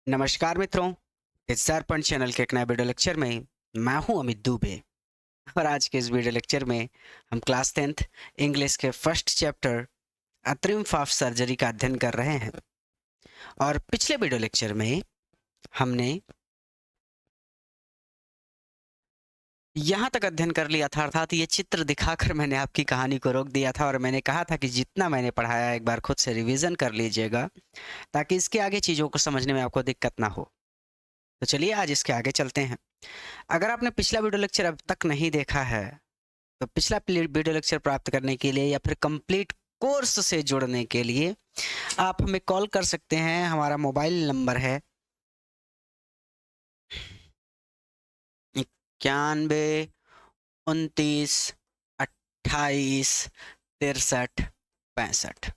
नमस्कार मित्रों, इस दर्पण चैनल के एक नए वीडियो लेक्चर में मैं हूं अमित दुबे। और आज के इस वीडियो लेक्चर में हम क्लास 10th इंग्लिश के first chapter a triumph of surgery का अध्ययन कर रहे हैं। और पिछले वीडियो लेक्चर में हमने यहाँ तक अध्ययन कर लिया था, अर्थात ये चित्र दिखाकर मैंने आपकी कहानी को रोक दिया था और मैंने कहा था कि जितना मैंने पढ़ाया एक बार खुद से रिवीजन कर लीजिएगा ताकि इसके आगे चीज़ों को समझने में आपको दिक्कत ना हो। तो चलिए आज इसके आगे चलते हैं। अगर आपने पिछला वीडियो लेक्चर अब तक नहीं देखा है तो पिछला वीडियो लेक्चर प्राप्त करने के लिए या फिर कंप्लीट कोर्स से जुड़ने के लिए आप हमें कॉल कर सकते हैं। हमारा मोबाइल नंबर है 91 29 28 63 65,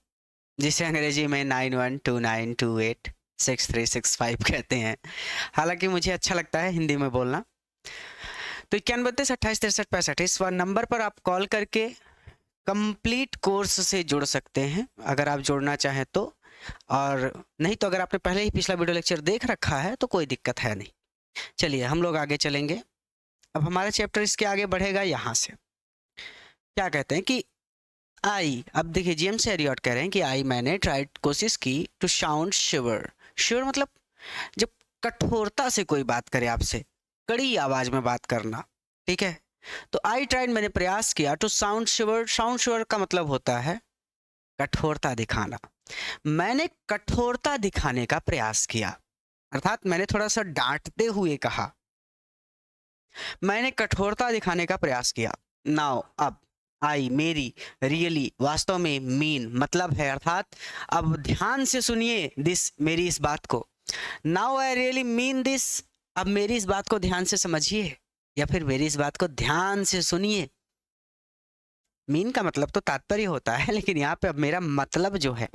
जिसे अंग्रेजी में 9129286365 कहते हैं। हालांकि मुझे अच्छा लगता है हिंदी में बोलना। तो 91 32 28 63 65 इस नंबर पर आप कॉल करके कंप्लीट कोर्स से जुड़ सकते हैं अगर आप जुड़ना चाहें तो, और नहीं तो अगर आपने पहले ही पिछला वीडियो लेक्चर देख रखा है तो कोई दिक्कत है नहीं। चलिए हम लोग आगे चलेंगे। अब हमारा चैप्टर इसके आगे बढ़ेगा यहाँ से। क्या कहते हैं कि आई, अब देखिए जेम्स एरियट कह रहे हैं कि आई मैंने ट्राइड कोशिश की टू साउंड श्योर। श्योर मतलब जब कठोरता से कोई बात करे आपसे, कड़ी आवाज में बात करना, ठीक है। तो आई ट्राइड मैंने प्रयास किया to sound sure. Sound sure का मतलब होता है कठोरता दिखाना। मैंने कठोरता दिखाने का प्रयास किया, अर्थात मैंने थोड़ा सा डांटते हुए कहा, मैंने कठोरता दिखाने का प्रयास किया। नाउ अब आई मेरी, रियली वास्तव में, मीन मतलब है, अर्थात अब ध्यान से सुनिए दिस, मेरी इस बात को। Now I really mean this, अब मेरी इस बात को ध्यान से समझिए या फिर मेरी इस बात को ध्यान से सुनिए। मीन का मतलब तो तात्पर्य होता है, लेकिन यहाँ पे अब मेरा मतलब जो है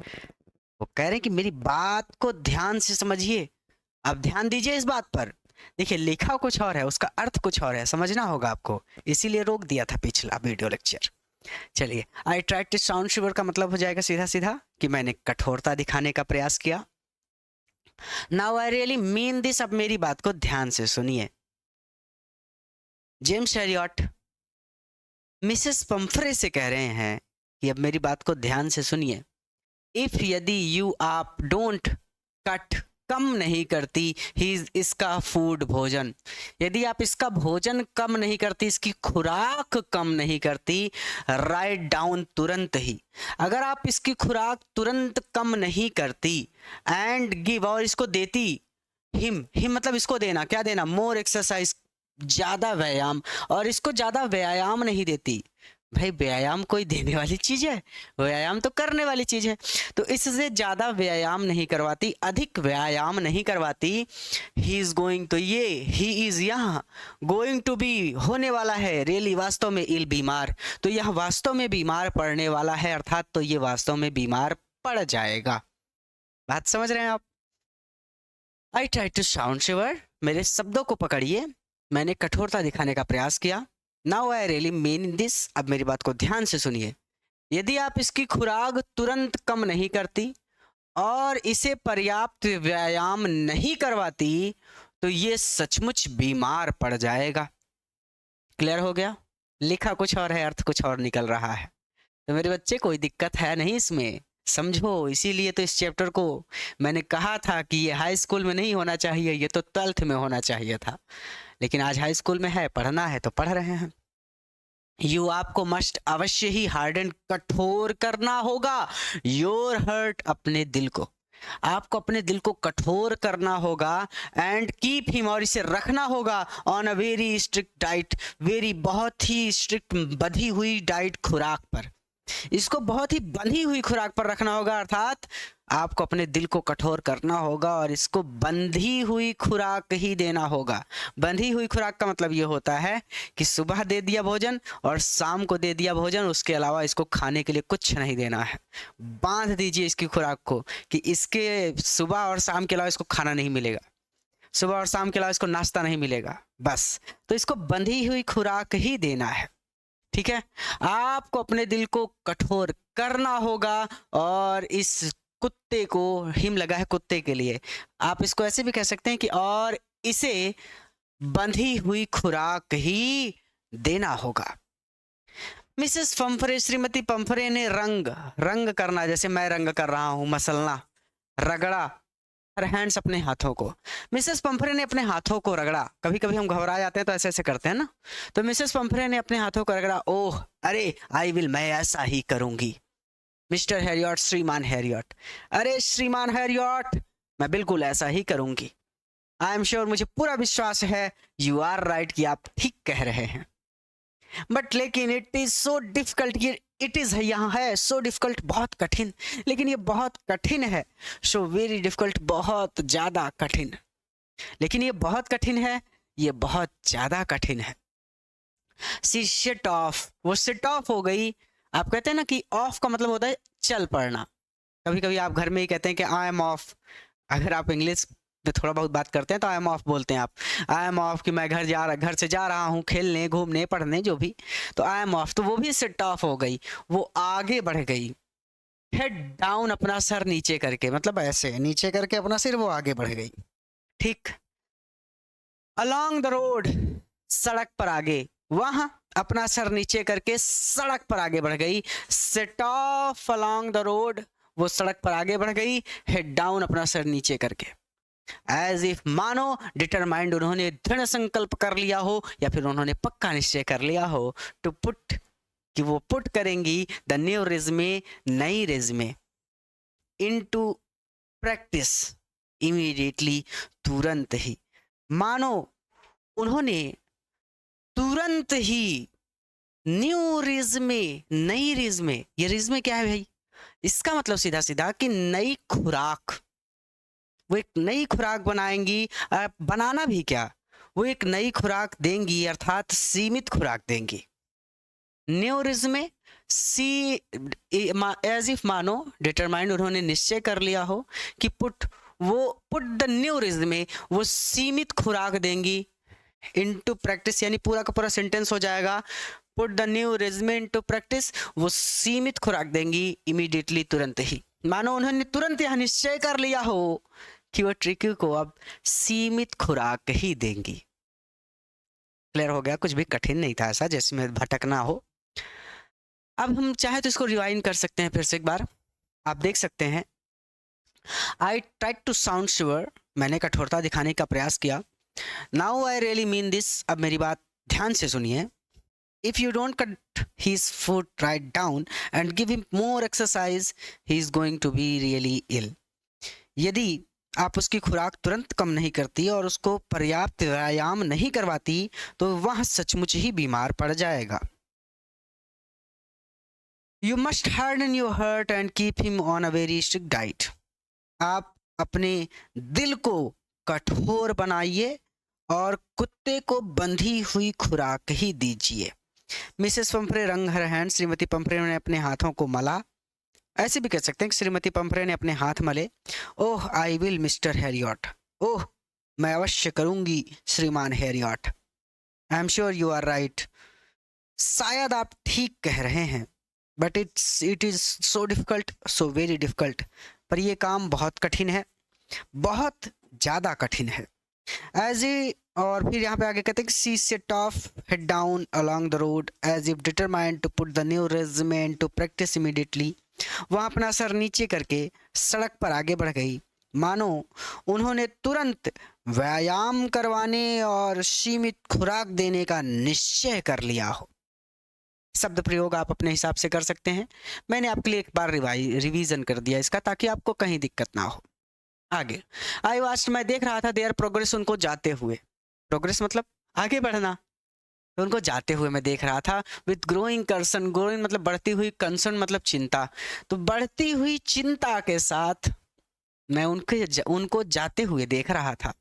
वो कह रहे हैं कि मेरी बात को ध्यान से समझिए। अब ध्यान दीजिए इस बात पर। देखिए लिखा कुछ और है, उसका अर्थ कुछ और है, समझना होगा आपको, इसीलिए रोक दिया था पिछला वीडियो लेक्चर। चलिए, I tried to sound sure का मतलब हो जाएगा सीधा सीधा कि मैंने कठोरता दिखाने का प्रयास किया। Now I really mean this, अब मेरी बात को ध्यान से सुनिए। जेम्स एरियट मिसेस पंफ्रे से कह रहे हैं कि अब मेरी बात को ध्यान से सुनिए। इफ यदि यू आप डोंट कट, कम नहीं करती, ही इसका फूड भोजन, यदि आप इसका भोजन कम नहीं करती, इसकी खुराक कम नहीं करती, राइट डाउन तुरंत ही, अगर आप इसकी खुराक तुरंत कम नहीं करती, एंड गिव और इसको देती, हिम मतलब इसको देना, क्या देना, मोर एक्सरसाइज, ज्यादा व्यायाम, और इसको ज्यादा व्यायाम नहीं देती। भाई व्यायाम कोई देने वाली चीज है? व्यायाम तो करने वाली चीज है। तो इससे ज्यादा व्यायाम नहीं करवाती, अधिक व्यायाम नहीं करवाती। ही इज गोइंग, तो ये ही इज यहाँ, गोइंग टू बी होने वाला है, रियली वास्तव में, इल बीमार, तो यह वास्तव में बीमार पड़ने वाला है, अर्थात तो ये वास्तव में बीमार पड़ जाएगा। बात समझ रहे हैं आप? I try to sound sure, मेरे शब्दों को पकड़िए, मैंने कठोरता दिखाने का प्रयास किया। Now I really mean this, अब मेरी बात को ध्यान से सुनिए। यदि आप इसकी खुराक तुरंत कम नहीं करती और इसे पर्याप्त व्यायाम नहीं करवाती तो ये सचमुच बीमार पड़ जाएगा। क्लियर हो गया? लिखा कुछ और है, अर्थ कुछ और निकल रहा है। तो मेरे बच्चे कोई दिक्कत है नहीं इसमें, समझो। इसीलिए तो इस चैप्टर को मैंने कहा था कि ये हाई स्कूल में नहीं होना चाहिए, ये तो 12th में होना चाहिए था, लेकिन आज हाई स्कूल में है, पढ़ना है तो पढ़ रहे हैं। यू, आपको मस्ट अवश्य ही हार्डन, कठोर करना होगा, योर हर्ट, अपने दिल को, आपको अपने दिल को कठोर करना होगा, एंड कीप हिम, और इसे रखना होगा, on a very strict diet, very बहुत ही स्ट्रिक्ट बंधी हुई डाइट, खुराक पर, इसको बहुत ही बंधी हुई खुराक पर रखना होगा, अर्थात आपको अपने दिल को कठोर करना होगा और इसको बंधी हुई खुराक ही देना होगा। बंधी हुई खुराक का मतलब ये होता है कि सुबह दे दिया भोजन और शाम को दे दिया भोजन, उसके अलावा इसको खाने के लिए कुछ नहीं देना है। बांध दीजिए इसकी खुराक को कि इसके सुबह और शाम के अलावा इसको खाना नहीं मिलेगा, सुबह और शाम के अलावा इसको नाश्ता नहीं मिलेगा, बस। तो इसको बंधी हुई खुराक ही देना है, ठीक है। आपको अपने दिल को कठोर करना होगा और इस कुत्ते को, हिम लगा है कुत्ते के लिए। आप इसको ऐसे भी कह सकते हैं कि और इसे बंधी हुई खुराक ही देना होगा। मिसेस पंफरे, श्रीमती पंफरे ने रंग, रंग करना, जैसे मैं रंग कर रहा हूं, मसलना, रगड़ा, हर हैंड्स, अपने हाथों को। मिसेस पंफरे ने अपने हाथों को रगड़ा। कभी कभी हम घबरा जाते हैं तो ऐसे ऐसे करते हैं ना, तो मिसेस पंफरे ने अपने हाथों को रगड़ा। ओह, अरे, आई विल, मैं ऐसा ही करूंगी। मिस्टर हैरियट, श्रीमान हैरियट, अरे श्रीमान हैरियट, मैं बिल्कुल ऐसा ही करूंगी। आई एम श्योर, मुझे पूरा विश्वास है, यू आर राइट, कि आप ठीक कह रहे हैं। बट लेकिन इट इज सो डिफिकल्ट, ये इट इज यहाँ है, सो डिफिकल्ट, बहुत कठिन, लेकिन ये बहुत कठिन है। सो वेरी डिफिकल्ट, बहुत ज्यादा कठिन, लेकिन ये बहुत कठिन है, ये बहुत ज्यादा कठिन है। सी शिट ऑफ, वो सिट ऑफ हो गई। आप कहते हैं ना कि ऑफ का मतलब होता है चल पड़ना। कभी कभी आप घर में ही कहते हैं कि आई एम ऑफ। अगर आप इंग्लिश में थोड़ा बहुत बात करते हैं तो आई एम ऑफ बोलते हैं आप। आई एम ऑफ, कि मैं घर से जा रहा हूँ खेलने, घूमने, पढ़ने, जो भी, तो आई एम ऑफ, तो वो भी सिट ऑफ हो गई, वो आगे बढ़ गई। हेड डाउन, अपना सर नीचे करके, मतलब ऐसे नीचे करके अपना सिर, वो आगे बढ़ गई। ठीक। अलोंग द रोड, सड़क पर आगे, वहां अपना सर नीचे करके सड़क पर आगे बढ़ गई। Set of along the road, वो सड़क पर आगे बढ़ गई। हेड डाउन, अपना सर नीचे करके। एज इफ, मानो, डिटरमाइंड, उन्होंने दृढ़ संकल्प कर लिया हो, या फिर उन्होंने पक्का निश्चय कर लिया हो। टू पुट, कि वो पुट करेंगी द न्यू रिज्मे, नई रिज्मे, इनटू प्रैक्टिस इमीडिएटली, तुरंत ही। मानो उन्होंने तुरंत ही न्यू रिज्मे, नई रिज्मे, ये रिज्मे क्या है भाई? इसका मतलब सीधा सीधा कि नई खुराक, वो एक नई खुराक बनाएंगी। बनाना भी क्या, वो एक नई खुराक देंगी, अर्थात सीमित खुराक देंगी। न्यू रिज्मे, सी एज इफ, मानो, डिटरमाइंड, उन्होंने निश्चय कर लिया हो कि पुट द न्यू रिज्मे, वो सीमित खुराक देंगी। इनटू प्रैक्टिस, यानी पूरा का पूरा सेंटेंस हो जाएगा, put the new regime into practice, वो सीमित खुराक देंगी इमीडिएटली, तुरंत ही। मानो उन्होंने तुरंत यह निश्चय कर लिया हो कि वो ट्रिकी को अब सीमित खुराक ही देंगी। क्लियर हो गया? कुछ भी कठिन नहीं था ऐसा जैसे में भटकना हो। अब हम चाहे तो इसको रिवाइंड कर सकते हैं फिर से एक बार। आप देख सकते हैं, I tried to sound sure, मैंने कठोरता दिखाने का प्रयास किया। Now I really mean this, अब मेरी बात ध्यान से सुनिए। If you don't cut his foot right down and give him more exercise, he is going to be really ill. यदि आप उसकी खुराक तुरंत कम नहीं करती और उसको पर्याप्त व्यायाम नहीं करवाती तो वह सचमुच ही बीमार पड़ जाएगा। You must harden your heart and keep him on a very strict diet. आप अपने दिल को कठोर बनाइए और कुत्ते को बंधी हुई खुराक ही दीजिए। मिसेस पंफरे रंग हर हैंड, श्रीमती पंफरे ने अपने हाथों को मला। ऐसे भी कह सकते हैं कि श्रीमती पंफरे ने अपने हाथ मले। Oh, I will Mister Harriet, oh, मैं अवश्य करूंगी श्रीमान हैरियट। I am sure you are right, शायद आप ठीक कह रहे हैं। But it is so difficult, so very difficult, पर यह काम बहुत कठिन है, बहुत ज़्यादा कठिन है। एज ए, और फिर यहाँ पे आगे कहते हैं कि she set off head down along the road as if determined to put the new regiment to practice immediately. वह अपना सर नीचे करके सड़क पर आगे बढ़ गई, मानो उन्होंने तुरंत व्यायाम करवाने और सीमित खुराक देने का निश्चय कर लिया हो। शब्द प्रयोग आप अपने हिसाब से कर सकते हैं। मैंने आपके लिए एक बार रिवीजन कर दिया इसका, ताकि आपको कहीं दिक्कत ना हो। आगे, आई वास्ट, मैं देख रहा था, देयर प्रोग्रेस, उनको जाते हुए। प्रोग्रेस मतलब आगे बढ़ना, तो उनको जाते हुए मैं देख रहा था। विथ ग्रोइंग कंसर्न, ग्रोइंग मतलब बढ़ती हुई, कंसर्न मतलब चिंता, तो बढ़ती हुई चिंता के साथ मैं उनको जाते हुए देख रहा था।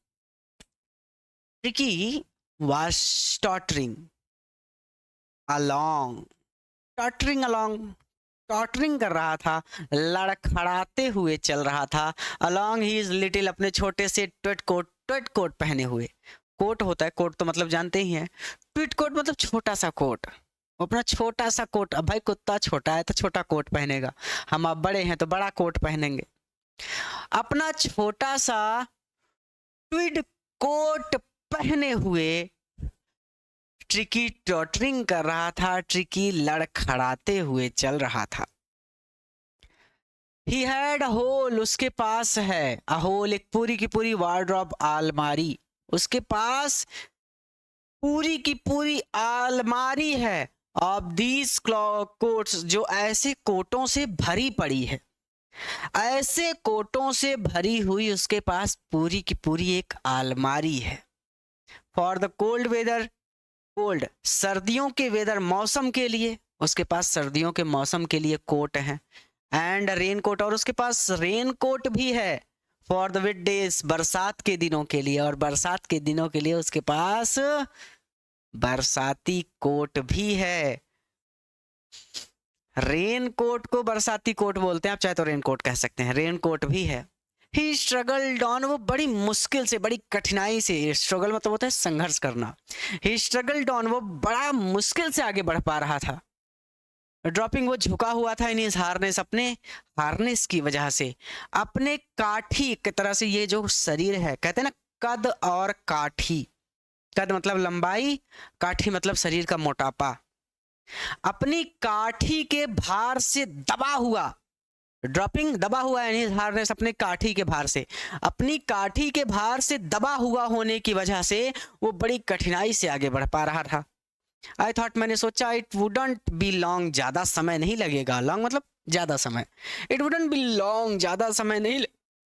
Tricky was tottering along, tottering along, tottering कर रहा था, लड़खड़ाते हुए चल रहा था। अलोंग ही इज लिटिल, अपने छोटे से ट्वेट कोट पहने हुए। कोट होता है, कोट तो मतलब जानते ही हैं। ट्विट कोट मतलब छोटा सा कोट, अपना छोटा सा कोट। अब भाई कुत्ता छोटा है तो छोटा कोट पहनेगा, हम अब बड़े हैं तो बड़ा कोट पहनेंगे। अपना छोटा सा ट्विड कोट पहने हुए ट्रिकी टॉटरिंग कर रहा था, ट्रिकी लड़खड़ाते हुए चल रहा था। ही हैड अ होल, उसके पास है, अ होल एक पूरी की पूरी वार्डरोब आलमारी, उसके पास पूरी की पूरी आलमारी है। ऑफ दीज कोट्स, जो ऐसे कोटों से भरी पड़ी है, ऐसे कोटों से भरी हुई उसके पास पूरी की पूरी एक आलमारी है। For the cold weather, cold सर्दियों के वेदर मौसम के लिए, उसके पास सर्दियों के मौसम के लिए कोट है। एंड रेन कोट, और उसके पास रेन कोट भी है। फॉर द विट डेज, बरसात के दिनों के लिए, और बरसात के दिनों के लिए उसके पास बरसाती कोट भी है। रेन कोट को बरसाती कोट बोलते हैं, आप चाहे तो रेन कोट कह सकते हैं, रेन कोट भी है। ही स्ट्रगल्ड ऑन, वो बड़ी मुश्किल से, बड़ी कठिनाई से, स्ट्रगल मतलब होता है संघर्ष करना। ही स्ट्रगल्ड ऑन, वो बड़ा मुश्किल से आगे बढ़ पा रहा था। ड्रॉपिंग, वो झुका हुआ था इन इस हार्नेस, अपने हार्नेस की वजह से, अपने काठी की तरह से। ये जो शरीर है, कहते हैं ना कद और काठी, कद मतलब लंबाई, काठी मतलब शरीर का मोटापा। अपनी काठी के भार से दबा हुआ, ड्रॉपिंग दबा हुआ है हार्नेस अपने काठी के भार से, अपनी काठी के भार से दबा हुआ होने की वजह से वो बड़ी कठिनाई से आगे बढ़ पा रहा था। आई थॉट, मैंने सोचा, इट वुडंट बी लॉन्ग, ज्यादा समय नहीं लगेगा, लॉन्ग मतलब ज्यादा समय, इट वुडंट बी लॉन्ग, ज्यादा समय नहीं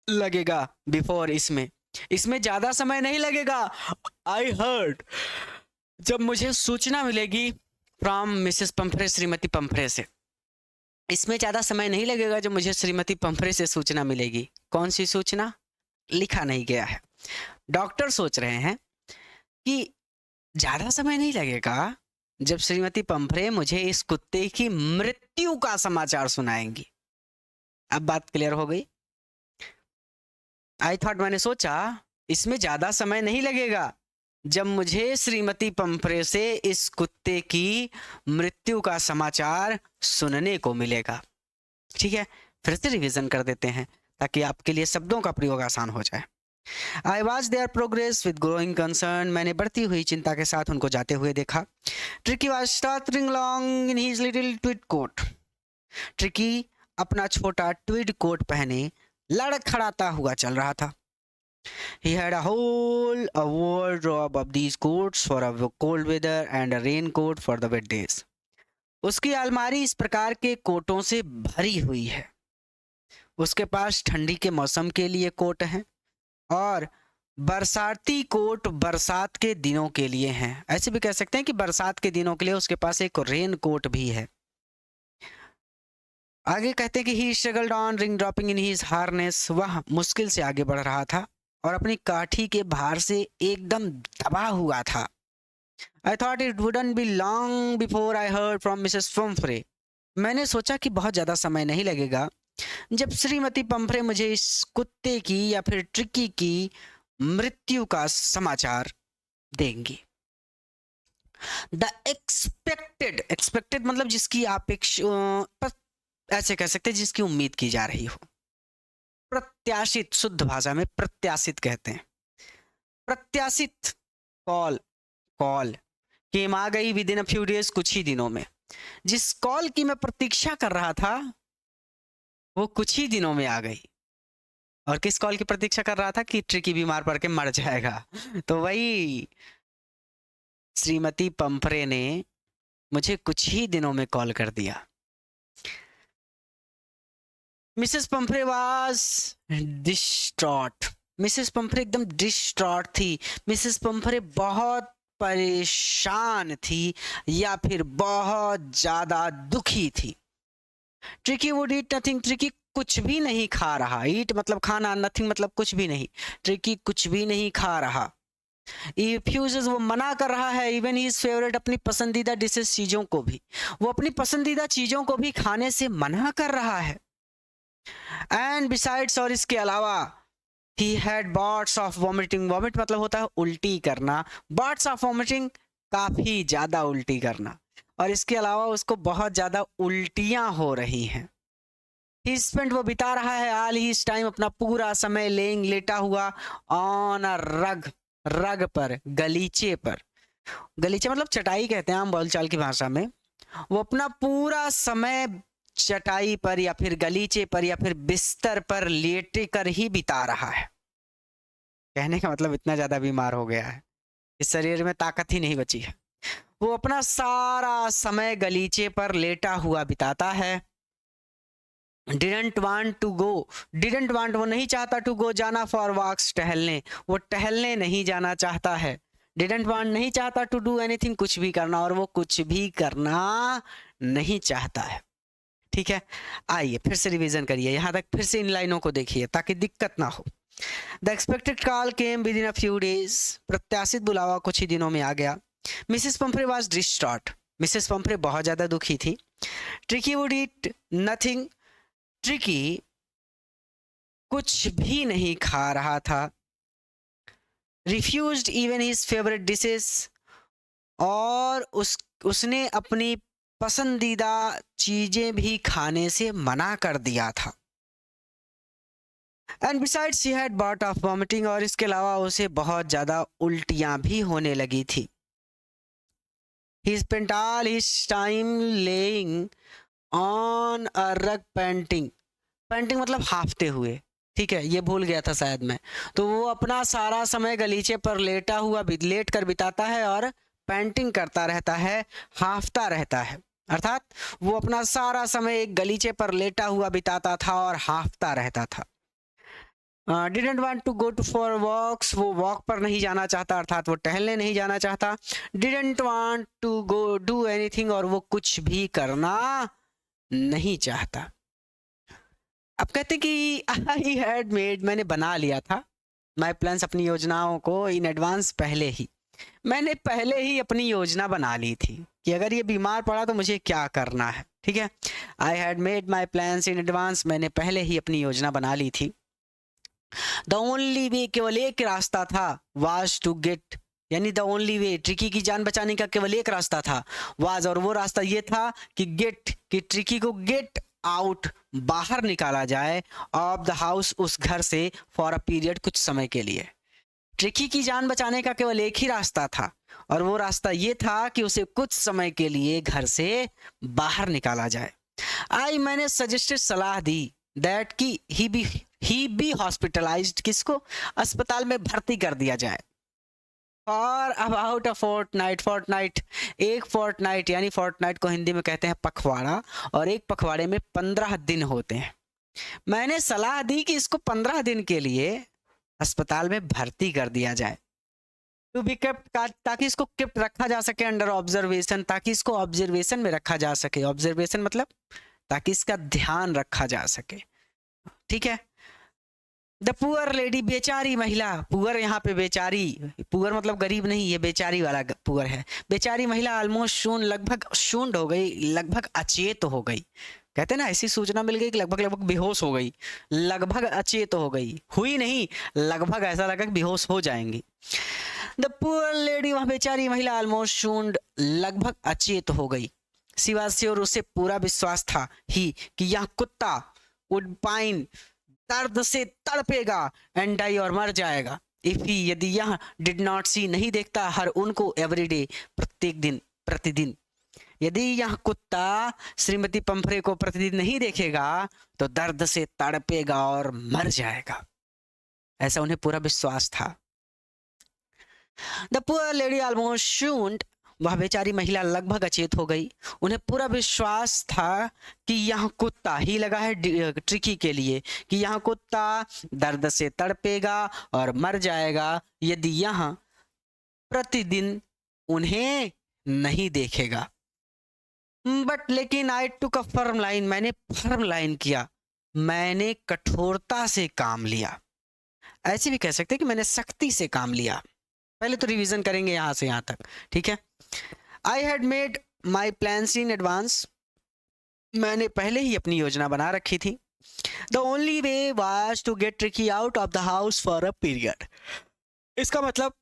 लगेगा, बिफोर, इसमें ज्यादा समय नहीं लगेगा। आई हर्ड, जब मुझे सूचना मिलेगी फ्रॉम मिसेस पंफरे, श्रीमती पंफरे से, इसमें ज्यादा समय नहीं लगेगा जब मुझे श्रीमती पंफरे से सूचना मिलेगी। कौन सी सूचना, लिखा नहीं गया है। डॉक्टर सोच रहे हैं कि ज्यादा समय नहीं लगेगा जब श्रीमती पंफरे मुझे इस कुत्ते की मृत्यु का समाचार सुनाएंगी। अब बात क्लियर हो गई। आई थॉट, मैंने सोचा इसमें ज्यादा समय नहीं लगेगा जब मुझे श्रीमती पंफरे से इस कुत्ते की मृत्यु का समाचार सुनने को मिलेगा। ठीक है, फिर से रिवीजन कर देते हैं ताकि आपके लिए शब्दों का प्रयोग आसान हो जाए। I watch there progress with growing concern, मैंने बढ़ती हुई चिंता के साथ उनको जाते हुए देखा। Tricki was stottering long in his little tweed coat, Tricki अपना छोटा ट्विड कोट पहने लड़खड़ाता हुआ चल रहा था। He had a wardrobe of these coats for a cold weather and a raincoat for the wet days. उसकी अलमारी इस प्रकार के कोटों से भरी हुई है। उसके पास ठंडी के मौसम के लिए कोट है और बरसाती कोट बरसात के दिनों के लिए हैं। ऐसे भी कह सकते हैं कि बरसात के दिनों के लिए उसके पास एक रेन कोट भी है। आगे कहते हैं कि he struggled on ring dropping in his harness, वह मुश्किल से आगे बढ़ रहा था और अपनी काठी के भार से एकदम दबा हुआ था। I thought it wouldn't be long before I heard from Mrs पंफरे, मैंने सोचा कि बहुत ज़्यादा समय नहीं लगेगा जब श्रीमती पंफरे मुझे इस कुत्ते की या फिर ट्रिकी की मृत्यु का समाचार देंगी। द एक्सपेक्टेड, एक्सपेक्टेड मतलब जिसकी ऐसे कह सकते हैं जिसकी उम्मीद की जा रही हो। प्रत्याशित, शुद्ध भाषा में प्रत्याशित कहते हैं। प्रत्याशित कॉल, कॉल केम आ गई with in a few days, कुछ ही दिनों में। जिस कॉल की मैं प्रतीक्षा कर रहा था वो कुछ ही दिनों में आ गई। और किस कॉल की प्रतीक्षा कर रहा था कि ट्रिकी बीमार पड़ के मर जाएगा। तो वही श्रीमती पंफरे ने मुझे कुछ ही दिनों में कॉल कर दिया। मिसेस पंफरे वाज डिस्ट्रॉट, मिसेस पंफरे एकदम डिस्ट्रॉट थी। मिसेस पंफरे बहुत परेशान थी या फिर बहुत ज्यादा दुखी थी। Tricky would eat nothing, tricky कुछ भी नहीं खा रहा। ईट मतलब खाना, नथिंग मतलब कुछ भी नहीं। ट्रिकी कुछ भी नहीं खा रहा। रिफ्यूजेस, वो मना कर रहा है। इवन हिज फेवरेट, अपनी पसंदीदा डिशेस, चीजों को भी, वो अपनी पसंदीदा चीजों को भी खाने से मना कर रहा है। एंड बिसाइड्स, और इसके अलावा, he had bots of vomiting, vomit मतलब होता है उल्टी करना, बॉट्स ऑफ वॉमिटिंग काफी ज्यादा उल्टी करना, और इसके अलावा उसको बहुत ज्यादा उल्टियां हो रही हैं। ही स्पेंट, वो बिता रहा है, ऑल हिज टाइम, अपना पूरा समय, लेइंग, लेटा हुआ, ऑन अ रग, रग पर, गलीचे पर, गलीचे मतलब चटाई कहते हैं आम बोलचाल की भाषा में, वो अपना पूरा समय चटाई पर या फिर गलीचे पर या फिर बिस्तर पर लेटे कर ही बिता रहा है। कहने का मतलब इतना ज्यादा बीमार हो गया है, इस शरीर में ताकत ही नहीं बची है। वो अपना सारा समय गलीचे पर लेटा हुआ बिताता है। Didn't want to go, didn't want वो नहीं चाहता, टू गो जाना, फॉर वॉक्स टहलने, वो टहलने नहीं जाना चाहता है। डिडंट वांट नहीं चाहता, टू डू एनीथिंग कुछ भी करना, और वो कुछ भी करना नहीं चाहता है। ठीक है, आइए फिर से रिवीजन करिए, यहाँ तक फिर से इन लाइनों को देखिए ताकि दिक्कत ना हो। The expected call came with in a few days, प्रत्याशित बुलावा कुछ ही दिनों में आ गया। Mrs Pomfrey was distraught, Mrs Pomfrey बहुत ज्यादा दुखी थी। Tricky would eat nothing, tricky कुछ भी नहीं खा रहा था। Refused even his favourite dishes, और उसने अपनी पसंदीदा चीजें भी खाने से मना कर दिया था। And besides she had bought of vomiting, और इसके अलावा उसे बहुत ज्यादा उल्टियां भी होने लगी थी। ही spent all his time laying on a रग पेंटिंग, पेंटिंग मतलब हाफते हुए, ठीक है, ये भूल गया था शायद मैं। तो वो अपना सारा समय गलीचे पर लेटा हुआ लेट कर बिताता है और पेंटिंग करता रहता है, हाफता रहता है, अर्थात वो अपना सारा समय एक गलीचे पर लेटा हुआ बिताता था और हाफता रहता था। Didn't want to go to for walks, वो वॉक पर नहीं जाना चाहता, अर्थात वो टहलने नहीं जाना चाहता। Didn't want to go do anything, और वो कुछ भी करना नहीं चाहता। अब कहते कि आई हैड मेड, मैंने बना लिया था, माई प्लान्स, अपनी योजनाओं को, इन एडवांस, पहले ही, मैंने पहले ही अपनी योजना बना ली थी कि अगर ये बीमार पड़ा तो मुझे क्या करना है। ठीक है, I had made my plans in advance, मैंने पहले ही अपनी योजना बना ली थी। द ओनली वे, केवल एक रास्ता था, वाज टू गेट, यानी द ओनली वे, ट्रिकी की जान बचाने का केवल एक रास्ता था, वाज, और वो रास्ता ये था कि गेट, कि ट्रिकी को गेट आउट, बाहर निकाला जाए, ऑफ द हाउस, उस घर से, फॉर अ पीरियड, कुछ समय के लिए। ट्रिकी की जान बचाने का केवल एक ही रास्ता था, और वो रास्ता ये था कि उसे कुछ समय के लिए घर से बाहर निकाला जाए। आई, मैंने सजेस्टेड, सलाह दी, दैट कि ही बी हॉस्पिटलाइज्ड, किसको, अस्पताल में भर्ती कर दिया जाए, for about a fortnight, fortnight, एक फोर्टनाइट, यानी फोर्टनाइट को हिंदी में कहते हैं पखवाड़ा, और एक पखवाड़े में 15 दिन होते हैं। मैंने सलाह दी कि इसको 15 दिन के लिए अस्पताल में भर्ती कर दिया जाए, टू बी केप्ट, ताकि इसको केप्ट रखा जा सके, अंडर ऑब्जर्वेशन, ताकि इसको ऑब्जर्वेशन में रखा जा सके, ऑब्जर्वेशन मतलब ताकि इसका ध्यान रखा जा सके। ठीक है, द पुअर लेडी, बेचारी महिला, पुअर यहाँ पे बेचारी, पुअर मतलब गरीब नहीं, ये बेचारी वाला पुअर है, बेचारी महिला, ऑलमोस्ट शून, लगभग शून्ड हो गई, लगभग अचेत हो गई, कहते ना ऐसी सूचना मिल गई कि लगभग लगभग बेहोश हो गई, लगभग अचेत हो गई, हुई नहीं, लगभग ऐसा लगा कि बेहोश हो जाएंगी। द पुअर लेडी, वह बेचारी महिला, ऑलमोस्ट शून्ड, लगभग अचेत हो गई। शिवाश्योर, उसे पूरा विश्वास था ही कि यह कुत्ता वुड पाइन, दर्द से तड़पेगा, एंड डाई, और मर जाएगा, इफ ही, यदि यह डिड नॉट सी, नहीं देखता, हर उनको, एवरीडे, प्रत्येक दिन, प्रतिदिन, यदि यह कुत्ता श्रीमती पंफ्रे को प्रतिदिन नहीं देखेगा तो दर्द से तड़पेगा और मर जाएगा, ऐसा उन्हें पूरा विश्वास था। द पुअर लेडी ऑलमोस्ट शून्ड, वह बेचारी महिला लगभग अचेत हो गई, उन्हें पूरा विश्वास था कि यह कुत्ता, ही लगा है ट्रिकी के लिए, कि यह कुत्ता दर्द से तड़पेगा और मर जाएगा यदि यह प्रतिदिन उन्हें नहीं देखेगा। बट लेकिन आई टुक अ फर्म लाइन, मैंने फर्म लाइन किया, मैंने कठोरता से काम लिया, ऐसे भी कह सकते हैं कि मैंने सख्ती से काम लिया। पहले तो रिवीजन करेंगे यहां से यहां तक, ठीक है। I had made my plans in advance, मैंने पहले ही अपनी योजना बना रखी थी। The only way was to get Tricky out of the house for a period, इसका मतलब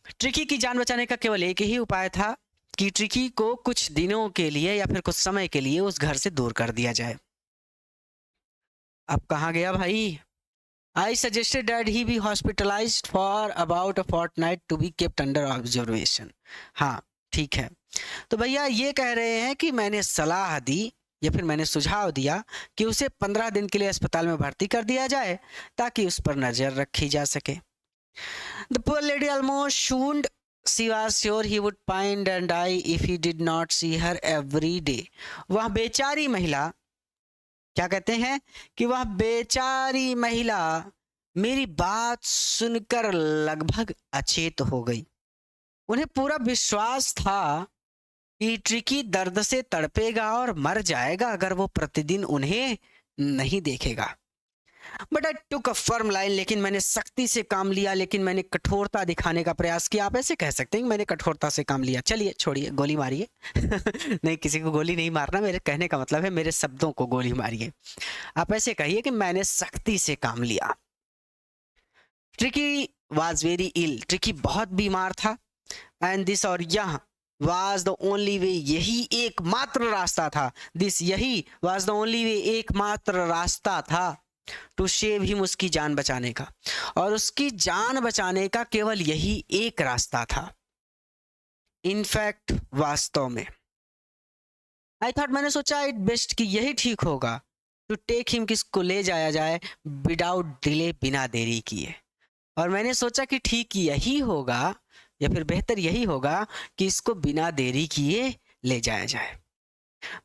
ट्रिकी की जान बचाने का केवल एक ही उपाय था कि ट्रिकी को कुछ दिनों के लिए या फिर कुछ समय के लिए उस घर से दूर कर दिया जाए। अब कहाँ गया भाई? I suggested that he be hospitalised for about a fortnight to be kept under observation. हाँ ठीक है, तो भैया ये कह रहे हैं कि मैंने सलाह दी या फिर मैंने सुझाव दिया कि उसे 15 दिन के लिए अस्पताल में भर्ती कर दिया जाए ताकि उस पर नजर रखी जा सके। The poor lady almost swooned, she was sure he would find and die if he did not see her every day. वह बेचारी महिला, क्या कहते हैं कि वह बेचारी महिला मेरी बात सुनकर लगभग अचेत हो गई। उन्हें पूरा विश्वास था कि ट्रिकी दर्द से तड़पेगा और मर जाएगा अगर वो प्रतिदिन उन्हें नहीं देखेगा। But I took a firm line, लेकिन मैंने सख्ती से काम लिया, लेकिन मैंने कठोरता दिखाने का प्रयास किया। आप ऐसे कह सकते हैं मैंने कठोरता से काम लिया। चलिए छोड़िए, गोली मारिए। नहीं, किसी को गोली नहीं मारना, मेरे कहने का मतलब है मेरे शब्दों को गोली मारिए। आप ऐसे कहिए कि मैंने सख्ती से काम लिया। Tricky was very ill, Tricky बहुत बीमार था। एंड दिस, और यह was the only way, यही एकमात्र रास्ता था। दिस, यही was the only way, एकमात्र रास्ता था टू सेव हिम, उसकी जान बचाने का। और उसकी जान बचाने का केवल यही एक रास्ता था। इनफैक्ट, वास्तव में, आई थॉट, मैंने सोचा इट बेस्ट कि यही ठीक होगा टू टेक हिम, किसको ले जाया जाए विदाउट डिले, बिना देरी किए। और मैंने सोचा कि ठीक यही होगा या फिर बेहतर यही होगा कि इसको बिना देरी किए ले जाया जाए।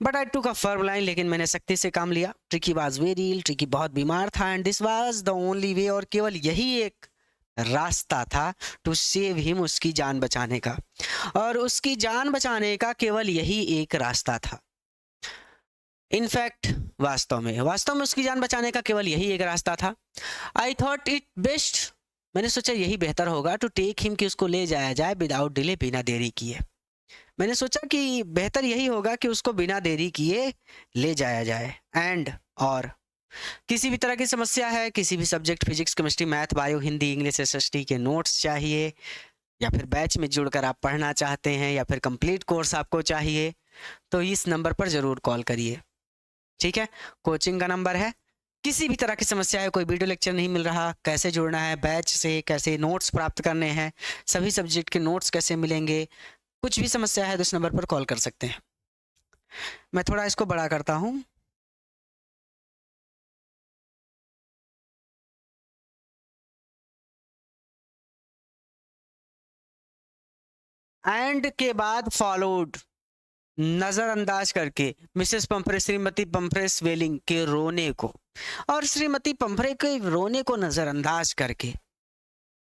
But I took a firm line, लेकिन मैंने सख्ती से काम लिया। Tricky was very ill, Tricky बहुत बीमार था। And this was the only way, और केवल यही एक रास्ता था टू सेव हिम, उसकी जान बचाने का। और उसकी जान बचाने का केवल यही एक रास्ता था। इनफैक्ट, वास्तव में उसकी जान बचाने का केवल यही एक रास्ता था। आई थॉट इट बेस्ट, मैंने सोचा यही बेहतर होगा टू टेक हिम, कि उसको ले जाया जाए विदाउट डिले, बिना देरी किए। मैंने सोचा कि बेहतर यही होगा कि उसको बिना देरी किए ले जाया जाए। एंड, और किसी भी तरह की समस्या है, किसी भी subject, physics, chemistry, math, bio, Hindi, English, SST के नोट्स चाहिए, या फिर बैच में जुड़कर आप पढ़ना चाहते हैं, या फिर कंप्लीट कोर्स आपको चाहिए, तो इस नंबर पर ज़रूर कॉल करिए। ठीक है, कोचिंग का नंबर है। किसी भी तरह की समस्या है, कोई वीडियो लेक्चर नहीं मिल रहा, कैसे जुड़ना है बैच से, कैसे नोट्स प्राप्त करने हैं, सभी सब्जेक्ट के नोट्स कैसे मिलेंगे, कुछ भी समस्या है तो इस नंबर पर कॉल कर सकते हैं। मैं थोड़ा इसको बड़ा करता हूं। एंड के बाद फॉलोड, नजरअंदाज करके मिसेस पंफरे, श्रीमती पंफरेस वेलिंग के रोने को, और श्रीमती पंफरे के रोने को नजरअंदाज करके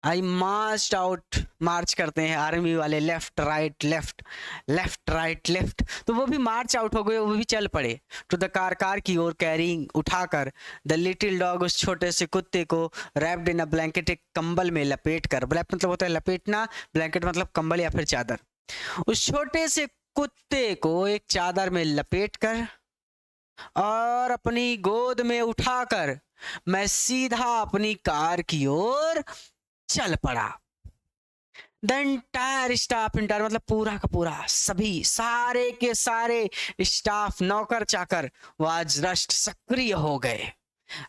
आई मार्च आउट, मार्च करते हैं आर्मी वाले, left right left, left right left, तो वो भी मार्च आउट हो गए, वो भी चल पड़े टू द कार, कार की ओर, कैरिंग, उठाकर द लिटिल डॉग, उस छोटे से कुत्ते को, रैप्ड इन अ ब्लैंकेट, एक कंबल में लपेट कर, ब्लैक मतलब होता है लपेटना, ब्लैंकेट मतलब कंबल या फिर चादर, उस छोटे से कुत्ते को एक चादर में लपेट कर और अपनी गोद में उठाकर मैं सीधा अपनी कार की ओर चल पड़ा। द एंटायर स्टाफ, इंटायर मतलब पूरा का पूरा, सभी, सारे के सारे स्टाफ, नौकर चाकर वाज रश्ड, सक्रिय हो गए।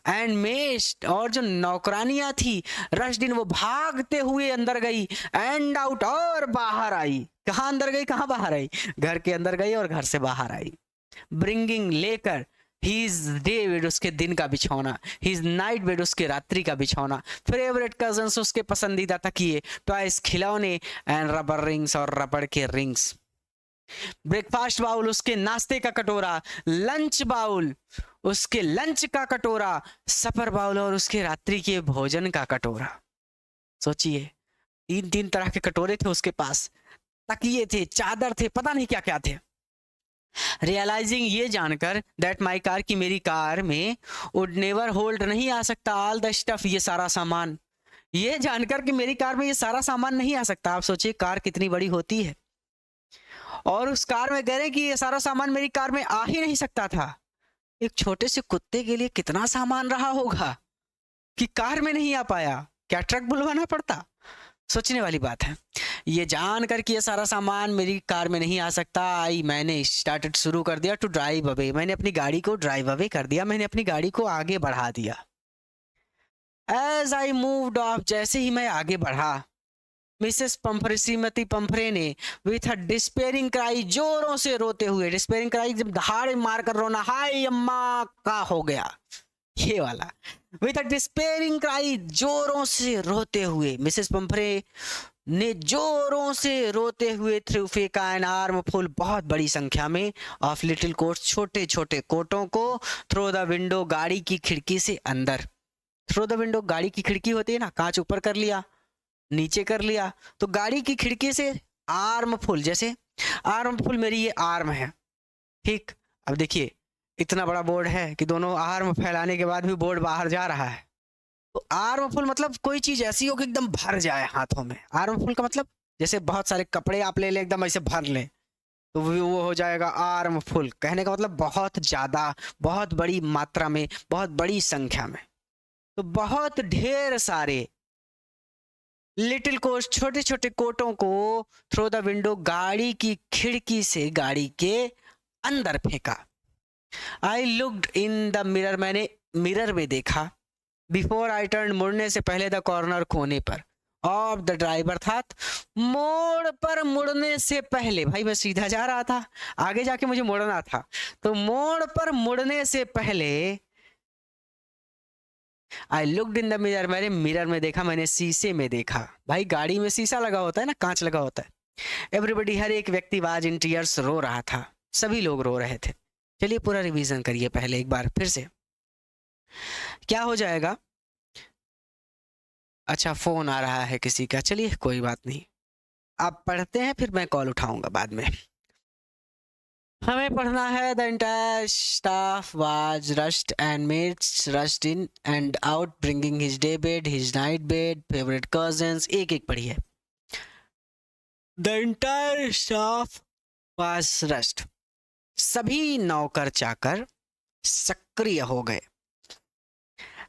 एंड मेस्ट, और जो नौकरानियां थी रश्ड इन, वो भागते हुए अंदर गई। एंड आउट, और बाहर आई। कहाँ अंदर गई, कहाँ बाहर आई? घर के अंदर गई और घर से बाहर आई। ब्रिंगिंग, लेकर, हीज डे बेड, उसके दिन का बिछौना, हीज नाइट बेड, उसके रात्रि का बिछौना, फेवरेट कजन्स, उसके पसंदीदा तकिए, टॉयज, खिलौने, एंड रबर रिंग्स, और रबड़ के रिंग्स। ब्रेकफास्ट बाउल, उसके नाश्ते का कटोरा, लंच बाउल, उसके लंच का कटोरा, सफर बाउल, और उसके रात्रि के भोजन का कटोरा। सोचिए, तीन तीन तरह के कटोरे थे उसके पास, तकिए थे, चादर थे, पता नहीं क्या क्या थे। रियलाइजिंग, ये जानकर, दैट माई कार, की मेरी कार में वुड नेवर होल्ड, नहीं आ सकता, ऑल द स्टफ, ये सारा सामान, ये जानकर कि मेरी कार में ये सारा सामान नहीं आ सकता। आप सोचिए कार कितनी बड़ी होती है, और उस कार में कह रहे कि ये सारा सामान मेरी कार में आ ही नहीं सकता था। एक छोटे से कुत्ते के लिए कितना सामान रहा होगा कि कार में नहीं आ पाया, क्या ट्रक बुलवाना पड़ता? सोचने वाली बात है। ये जान कर कि ये सारा सामान मेरी कार में नहीं आ सकता, मैंने स्टार्टेड शुरू कर दिया टू ड्राइव अवे, मैंने अपनी गाड़ी को ड्राइव अवे कर दिया, मैंने अपनी गाड़ी को आगे बढ़ा दिया। एज आई मूव्ड ऑफ, जैसे ही मैं आगे बढ़ा, मिसेस पंफरे, श्रीमती पंफरे ने विथ अ डिस्पेयरिंग क्राई, जोरों से रोते हुए, डिस्पेयरिंग क्राई जब दहाड़ मार कर रोना, हाय अम्मा का हो गया, ये वाला, विथ अ डिस्पेयरिंग क्राई, जोरों से रोते हुए, मिसेस पंफरे ने जोरों से रोते हुए थ्रू फेंका एन आर्म फुल, बहुत बड़ी संख्या में, ऑफ लिटिल कोट्स, छोटे छोटे कोटों को, थ्रू द विंडो, गाड़ी की खिड़की से अंदर। थ्रू द विंडो, गाड़ी की खिड़की होती है ना, कांच ऊपर कर लिया, नीचे कर लिया, तो गाड़ी की खिड़की से आर्म फुल, जैसे आर्म फुल मेरी ये आर्म है, ठीक। अब देखिए इतना बड़ा बोर्ड है कि दोनों आर्म फैलाने के बाद भी बोर्ड बाहर जा रहा है। तो आर्म फुल मतलब कोई चीज ऐसी हो कि एकदम भर जाए हाथों में। आर्म फुल का मतलब जैसे बहुत सारे कपड़े आप ले लें एकदम ऐसे भर लें, तो वो हो जाएगा आर्म फुल। कहने का मतलब बहुत ज्यादा, बहुत बड़ी मात्रा में, बहुत बड़ी संख्या में। तो बहुत ढेर सारे लिटिल कोट, छोटे छोटे कोटों को थ्रू द विंडो, गाड़ी की खिड़की से गाड़ी के अंदर फेंका। आई लुक्ड इन द मिरर, मैंने मिरर में देखा, बिफोर आई टर्न, मुड़ने से पहले, द कॉर्नर, कोने पर, ऑफ द ड्राइवर, अर्थात मोड़ पर मुड़ने से पहले। भाई मैं सीधा जा रहा था, आगे जाके मुझे मुड़ना था, तो मोड़ पर मुड़ने से पहले I looked in the mirror, मैंने मिरर में देखा, मैंने शीशे में देखा। भाई गाड़ी में शीशा लगा होता है ना, कांच लगा होता है। एवरीबडी, हर एक व्यक्ति, वाज इन टीयर्स, रो रहा था, सभी लोग रो रहे थे। चलिए पूरा रिवीजन करिए पहले एक बार फिर से, क्या हो जाएगा। अच्छा फोन आ रहा है किसी का, चलिए कोई बात नहीं, आप पढ़ते हैं, फिर मैं कॉल उठाऊंगा बाद में। हमें पढ़ना है, the entire staff was rushed and mates rushed in and out, bringing his day bed, his night bed, favourite cousins, एक एक पढ़िए। The entire staff was rushed, सभी नौकर चाकर सक्रिय हो गए।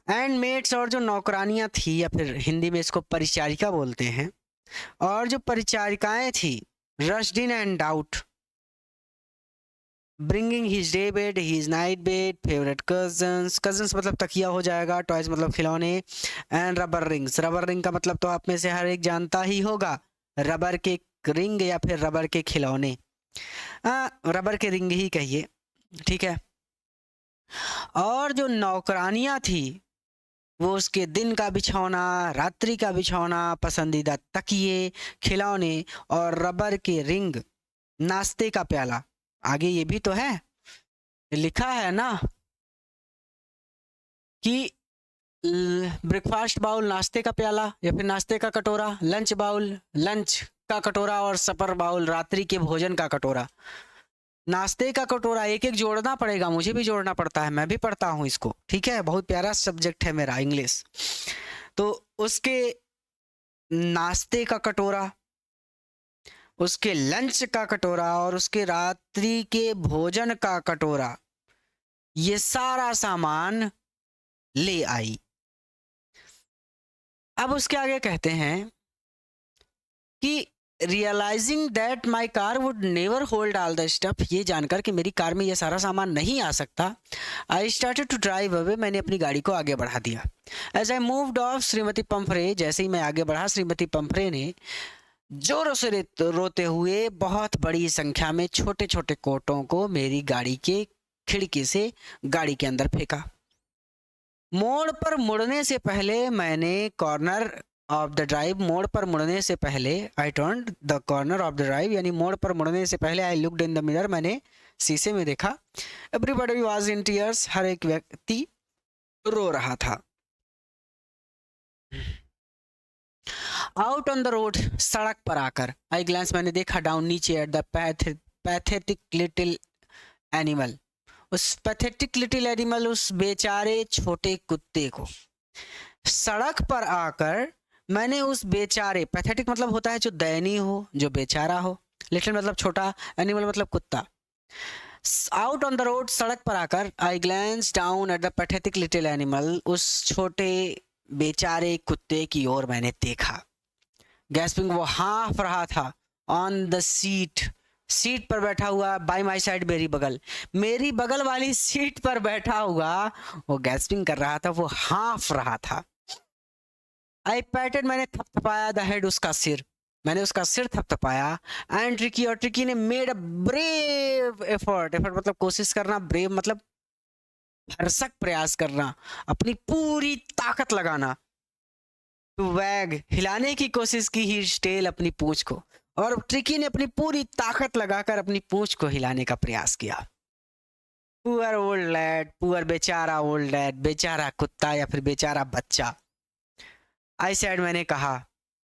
एंड मेट्स, और जो नौकरानियां थी, या फिर हिंदी में इसको परिचारिका बोलते हैं, और जो परिचारिकाएं थी, rushed in and out, bringing his day bed, his night bed, favourite cousins, cousins मतलब तकिया हो जाएगा, टॉयज मतलब खिलौने, and rubber rings, rubber ring का मतलब तो आप में से हर एक जानता ही होगा, रबर के रिंग या फिर रबर के खिलौने, रबर के रिंग ही कहिए, ठीक है। और जो नौकरानियां थी, वो उसके दिन का बिछौना, रात्रि का बिछौना, पसंदीदा तकिए, खिलौने और रबर के रिंग, नाश्ते का प्याला, आगे ये भी तो है, लिखा है ना कि ब्रेकफास्ट बाउल, नाश्ते का प्याला या फिर नाश्ते का कटोरा, लंच बाउल, लंच का कटोरा, और सपर बाउल, रात्रि के भोजन का कटोरा। नाश्ते का कटोरा एक एक जोड़ना पड़ेगा, मुझे भी जोड़ना पड़ता है, मैं भी पढ़ता हूँ इसको, ठीक है, बहुत प्यारा सब्जेक्ट है मेरा इंग्लिश। तो उसके नाश्ते का कटोरा, उसके लंच का कटोरा और उसके रात्रि के भोजन का कटोरा, ये सारा सामान ले आई। अब उसके आगे कहते हैं कि realising that my car would never hold all the stuff, ये जानकर कि मेरी कार में ये सारा सामान नहीं आ सकता, I started to drive away, मैंने अपनी गाड़ी को आगे बढ़ा दिया। एज आई मूव्ड ऑफ, श्रीमती पंफरे, जैसे ही मैं आगे बढ़ा, श्रीमती पंफरे ने जोरों से रोते हुए बहुत बड़ी संख्या में छोटे छोटे कोटों को मेरी गाड़ी के खिड़की से गाड़ी के अंदर फेंका। मोड़ पर मुड़ने से पहले मैंने कॉर्नर ऑफ द ड्राइव, मोड़ पर मुड़ने से पहले, I turned the corner of the drive, यानी मोड़ पर मुड़ने से पहले, I looked in the mirror, मैंने शीशे में देखा। एवरीबॉडी वाज इन टीयर्स, हर एक व्यक्ति रो रहा था। आउट ऑन द रोड, सड़क पर आकर, आई ग्लांस, मैंने देखा, डाउन, नीचे, eight the pathetic little animal, उस पैथेटिक लिटिल एनिमल, उस बेचारे छोटे कुत्ते को। सड़क पर आकर मैंने उस बेचारे, पैथेटिक मतलब होता है जो दयनीय हो, जो बेचारा हो, लिटिल मतलब छोटा, एनिमल मतलब कुत्ता। आउट ऑन द रोड, सड़क पर आकर, I glance down at the pathetic little animal, उस छोटे बेचारे कुत्ते की ओर मैंने देखा। गैस्पिंग, वो हाँफ रहा था ऑन द सीट पर बैठा हुआ, बाय माई साइड, मेरी बगल वाली सीट पर बैठा हुआ वो गैस्पिंग कर रहा था, वो हाँफ रहा था। आई पैटेड, मैंने थपथपाया द हेड, उसका सिर, मैंने उसका सिर थपथपाया। एंड ट्रिकी, और ट्रिकी ने made a brave effort, effort मतलब कोशिश करना, ब्रेव मतलब भरसक प्रयास करना, अपनी पूरी ताकत लगाना, टू वैग, हिलाने की कोशिश की ही टेल, अपनी पूंछ को, और ट्रिकी ने अपनी पूरी ताकत लगाकर अपनी पूंछ को हिलाने का प्रयास किया। पुअर ओल्ड लैड, पुअर बेचारा ओल्ड लैड, बेचारा कुत्ता या फिर बेचारा बच्चा। आई सेड, मैंने कहा,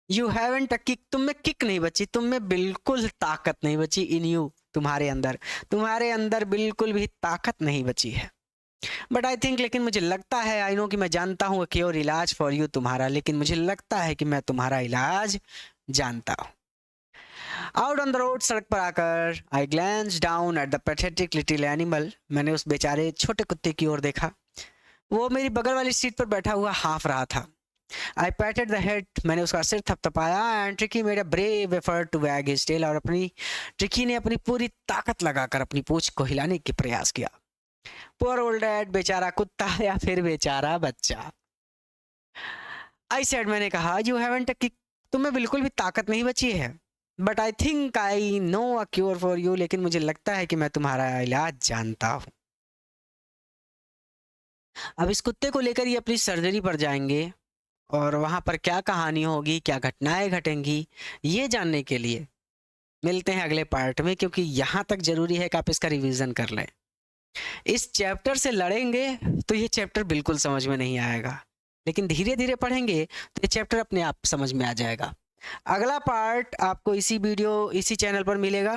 यू हैवंट अ किक, तुम में किक नहीं बची, तुम में बिल्कुल ताकत नहीं बची, इन यू, तुम्हारे अंदर बिल्कुल भी ताकत नहीं बची है। बट आई थिंक, लेकिन मुझे लगता है, आई नो कि मैं जानता हूँ कि और इलाज फॉर यू, तुम्हारा, लेकिन मुझे लगता है कि मैं तुम्हारा इलाज जानता हूँ। आउट ऑन द रोड, सड़क पर आकर, I glance down at the pathetic little animal, मैंने उस बेचारे छोटे कुत्ते की ओर देखा, वो मेरी बगल वाली सीट पर बैठा हुआ हाँफ रहा था। आई पैटेड द हेड, मैंने उसका सिर थपथपाया। And Tricki made a brave effort to wag his tail, और ट्रिकी ने अपनी पूरी ताकत लगाकर अपनी पूंछ को हिलाने की प्रयास किया। पुअर ओल्ड डैड, बेचारा कुत्ता या फिर बेचारा बच्चा। आई सेड, मैंने कहा, यू हैवंट अ किक, तुम्हें बिल्कुल भी ताकत नहीं बची है, but I think I know a cure for you, लेकिन मुझे लगता है कि मैं तुम्हारा इलाज जानता हूँ। अब इस कुत्ते को लेकर ये अपनी सर्जरी पर जाएंगे, और वहां पर क्या कहानी होगी, क्या घटनाएं घटेंगी, ये जानने के लिए मिलते हैं अगले पार्ट में, क्योंकि यहाँ तक जरूरी है कि आप इसका रिवीजन कर लें। इस चैप्टर से लड़ेंगे तो ये चैप्टर बिल्कुल समझ में नहीं आएगा, लेकिन धीरे धीरे पढ़ेंगे तो ये चैप्टर अपने आप समझ में आ जाएगा। अगला पार्ट आपको इसी चैनल पर मिलेगा।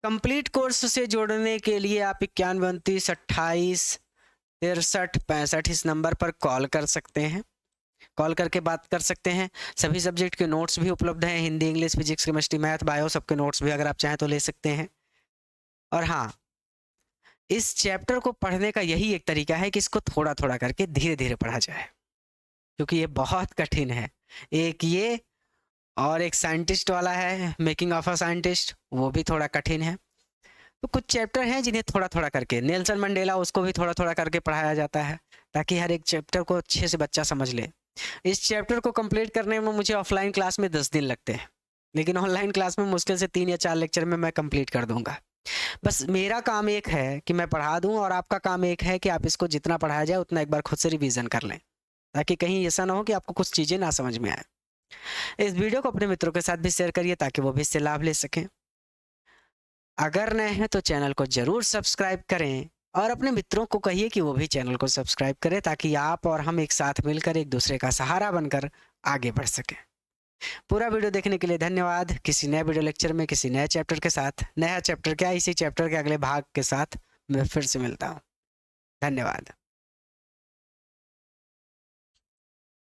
कंप्लीट कोर्स से जोड़ने के लिए आप 91 29 28 63 65 इस नंबर पर कॉल कर सकते हैं, कॉल करके बात कर सकते हैं। सभी सब्जेक्ट के नोट्स भी उपलब्ध हैं, Hindi, English, physics, chemistry, math, bio, सबके नोट्स भी अगर आप चाहें तो ले सकते हैं। और हाँ, इस चैप्टर को पढ़ने का यही एक तरीका है कि इसको थोड़ा थोड़ा करके धीरे धीरे पढ़ा जाए, क्योंकि ये बहुत कठिन है। एक ये, और एक साइंटिस्ट वाला है, मेकिंग ऑफ अ साइंटिस्ट, वो भी थोड़ा कठिन है। तो कुछ चैप्टर हैं जिन्हें थोड़ा थोड़ा करके, नेल्सन मंडेला, उसको भी थोड़ा थोड़ा करके पढ़ाया जाता है, ताकि हर एक चैप्टर को अच्छे से बच्चा समझ ले। इस चैप्टर को कंप्लीट करने में मुझे ऑफलाइन क्लास में 10 दिन लगते हैं, लेकिन ऑनलाइन क्लास में मुश्किल से 3 या 4 लेक्चर में मैं कंप्लीट कर दूंगा। बस मेरा काम एक है कि मैं पढ़ा दूं, और आपका काम एक है कि आप इसको जितना पढ़ाया जाए उतना एक बार खुद से रिवीजन कर लें, ताकि कहीं ऐसा ना हो कि आपको कुछ चीज़ें ना समझ में आए। इस वीडियो को अपने मित्रों के साथ भी शेयर करिए, ताकि वो भी इससे लाभ ले सकें। अगर नए हैं तो चैनल को जरूर सब्सक्राइब करें, और अपने मित्रों को कहिए कि वो भी चैनल को सब्सक्राइब करें, ताकि आप और हम एक साथ मिलकर एक दूसरे का सहारा बनकर आगे बढ़ सकें। पूरा वीडियो देखने के लिए धन्यवाद। किसी नए वीडियो लेक्चर में किसी नए चैप्टर के साथ, नया चैप्टर क्या, इसी चैप्टर के अगले भाग के साथ मैं फिर से मिलता हूँ। धन्यवाद।